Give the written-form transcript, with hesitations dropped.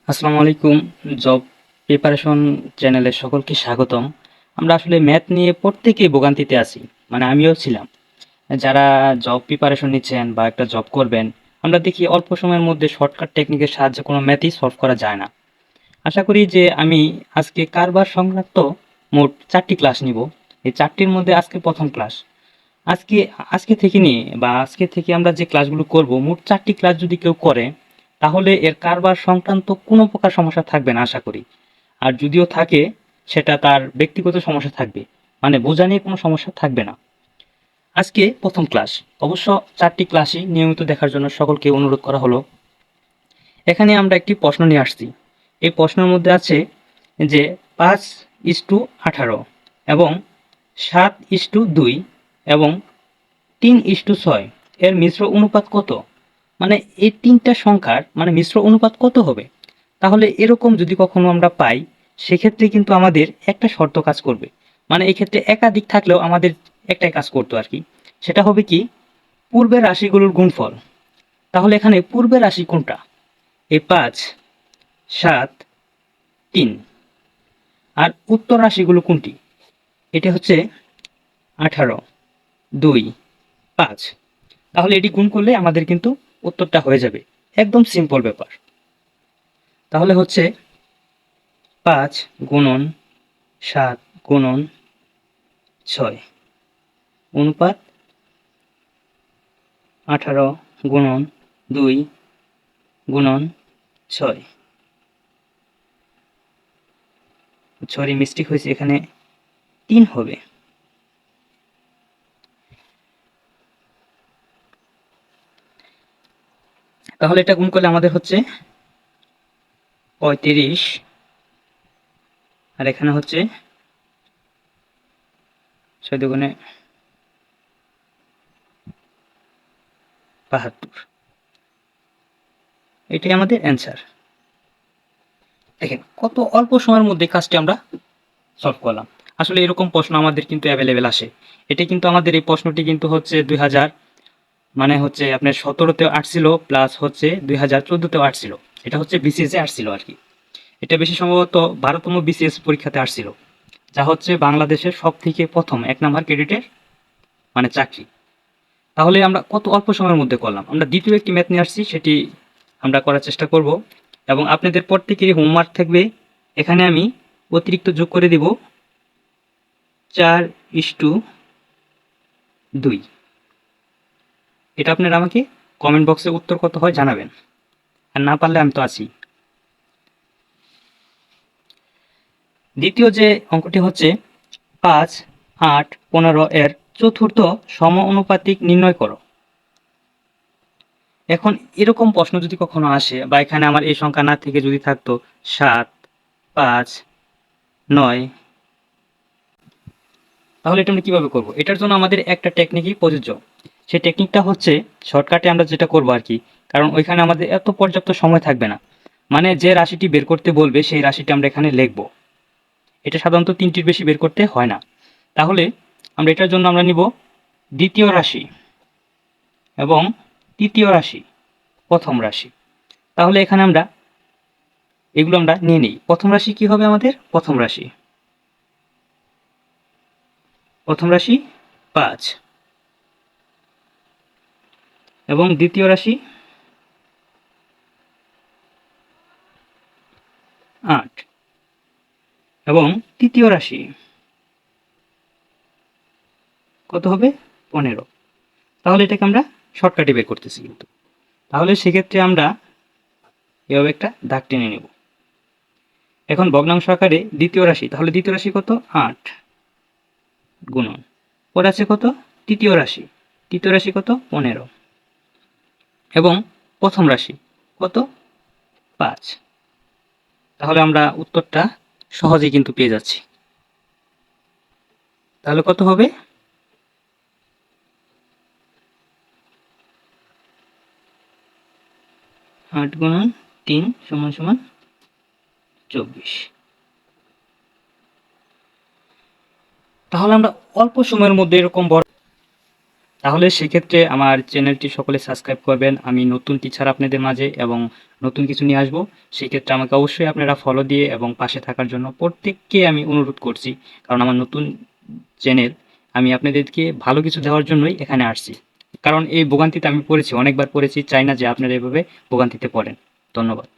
আসসালামু আলাইকুম। Job preparation চ্যানেলে সকলকে স্বাগতম। আমরা আসলে ম্যাথ নিয়ে প্রত্যেকেই ভোগান্তিতে আছি। মানে আমিও ছিলাম। যারা জব প্রিপারেশন নিচ্ছেন বা একটা জব করবেন, আমরা দেখি অল্প সময়ের মধ্যে শর্টকাট টেকনিকের সাহায্যে কোনো ম্যাথই সলভ করা যায় না। আশা করি যে আমি আজকে কারবার সংক্রান্ত মোট ৪ টি ক্লাস নিব। এই ৪ টির মধ্যে আজকে ১ম ক্লাস। আজকে আজকে থেকে নিয়ে বা আজকে থেকে আমরা যে ক্লাসগুলো করব, মোট ৪ টি ক্লাস যদি কেউ করে, তাহলে এর কারবার সংক্রান্ত কোনো প্রকার সমস্যা থাকবে না আশা করি। আর যদিও থাকে, সেটা তার ব্যক্তিগত সমস্যা থাকবে। মানে বোঝা নিয়ে কোনো সমস্যা থাকবে না। আজকে ১ম ক্লাস। অবশ্য ৪ টি ক্লাসই নিয়মিত দেখার জন্য সকলকে অনুরোধ করা হলো। এখানে আমরা একটি প্রশ্ন নিয়ে আসছি। এই প্রশ্নের মধ্যে আছে যে ৫:১৮ এবং ৭:২ এবং ৩:৬ এর মিশ্র অনুপাত কত? মানে এই ৩টা সংখ্যার মানে মিশ্র অনুপাত কত হবে? তাহলে এরকম যদি কখনো আমরা পাই, সেক্ষেত্রে কিন্তু আমাদের একটা শর্ত কাজ করবে। মানে এক্ষেত্রে একাধিক থাকলেও আমাদের একটাই কাজ করতো আর কি। সেটা হবে কি, পূর্বের রাশিগুলোর গুণফল। তাহলে এখানে পূর্বের রাশি কোনটা? এই ৫, ৭, ৩। আর উত্তর রাশিগুলো কোনটি? এটা হচ্ছে ১৮, ২, ৫। তাহলে এটি গুণ করলে আমাদের কিন্তু উত্তরটা হয়ে যাবে। একদম সিম্পল ব্যাপার। তাহলে হচ্ছে ৫ গুণন ৭ গুণন ৬ অনুপাত ১৮ গুণন ২ গুণন ৬। সরি, মিস্টেক হয়েছে, এখানে ৩ হবে। তাহলে এটা গুণ করলে আমাদের হচ্ছে ৩৫, আর এখানে হচ্ছে ৬ দুগুণে ৭২। এটাই আমাদের অ্যান্সার। দেখেন কত অল্প সময়ের মধ্যে কাজটি আমরা সলভ করলাম। আসলে এরকম প্রশ্ন আমাদের কিন্তু অ্যাভেলেবেল আসে। এটা কিন্তু আমাদের এই প্রশ্নটি কিন্তু হচ্ছে ২০০০ মানে হচ্ছে আপনার ১৭তেও আসছিল, প্লাস হচ্ছে ২০১৪তেও আসছিল। এটা হচ্ছে বিসিএস এ আসছিল আর কি। এটা বেশি সম্ভবত ১২তম বিসিএস পরীক্ষাতে আসছিল, যা হচ্ছে বাংলাদেশের সব থেকে প্রথম ১ নাম্বার ক্রেডিটের মানে চাকরি। তাহলে আমরা কত অল্প সময়ের মধ্যে করলাম। আমরা দ্বিতীয় একটি ম্যাথ নিয়ে আসছি, সেটি আমরা করার চেষ্টা করব। এবং আপনাদের প্রত্যেকেরই হোমওয়ার্ক থাকবে। এখানে আমি অতিরিক্ত যোগ করে দিব ৪:২। এটা আপনারা আমাকে কমেন্ট বক্সে উত্তর কত হয় জানাবেন। আর না পারলে আমি তো আছি। দ্বিতীয় যে অঙ্কটি হচ্ছে ৫, ৮, ১৫ এর চতুর্থ সম-অনুপাতিক নির্ণয় করো। এখন এরকম প্রশ্ন যদি কখনো আসে, বা এখানে আমার এই সংখ্যা না থেকে যদি থাকতো ৭, ৫, ৯, তাহলে এটা আমরা কিভাবে করব? এটার জন্য আমাদের একটা টেকনিকই প্রযোজ্য। সেই টেকনিকটা হচ্ছে, শর্টকাটে আমরা যেটা করব আর কি, কারণ ওইখানে আমাদের এত পর্যাপ্ত সময় থাকবে না। মানে যে রাশিটি বের করতে বলবে সেই রাশিটি আমরা এখানে লিখব। এটা সাধারণত ৩টির বেশি বের করতে হয় না। তাহলে আমরা এটার জন্য আমরা নিব দ্বিতীয় রাশি এবং তৃতীয় রাশি, প্রথম রাশি। তাহলে এখানে আমরা এগুলো আমরা নিয়ে নিই। প্রথম রাশি কি হবে আমাদের? প্রথম রাশি, প্রথম রাশি ৫ এবং দ্বিতীয় রাশি ৮ এবং তৃতীয় রাশি কত হবে? ১৫। তাহলে এটাকে আমরা শর্টকাটে বের করতেছি কিন্তু। তাহলে সেক্ষেত্রে আমরা এভাবে একটা দাগ টেনে নেব। এখন ভগ্নাংশ আকারে দ্বিতীয় রাশি, তাহলে দ্বিতীয় রাশি কত? ৮ গুণন, পরে আছে কত? তৃতীয় রাশি, তৃতীয় রাশি কত? ১৫ এবং প্রথম রাশি কত? ৫। তাহলে আমরা উত্তরটা সহজেই কিন্তু পেয়ে যাচ্ছি। তাহলে কত হবে? ৮ গুণন ৩ সমান সমান ২৪। তাহলে আমরা অল্প সময়ের মধ্যে এরকম বড় তাহলে সেক্ষেত্রে আমার চ্যানেলটি সকলে সাবস্ক্রাইব করবেন। আমি নতুন টিচার আপনাদের মাঝে এবং নতুন কিছু নিয়ে আসবো। সেক্ষেত্রে আমাকে অবশ্যই আপনারা ফলো দিয়ে এবং পাশে থাকার জন্য প্রত্যেককে আমি অনুরোধ করছি। কারণ আমার নতুন চ্যানেল, আমি আপনাদেরকে ভালো কিছু দেওয়ার জন্যই এখানে আসছি। কারণ এই ভোগান্তিতে আমি পড়েছি, অনেকবার পড়েছি। চাই না যে আপনারা এভাবে ভোগান্তিতে পড়েন। ধন্যবাদ।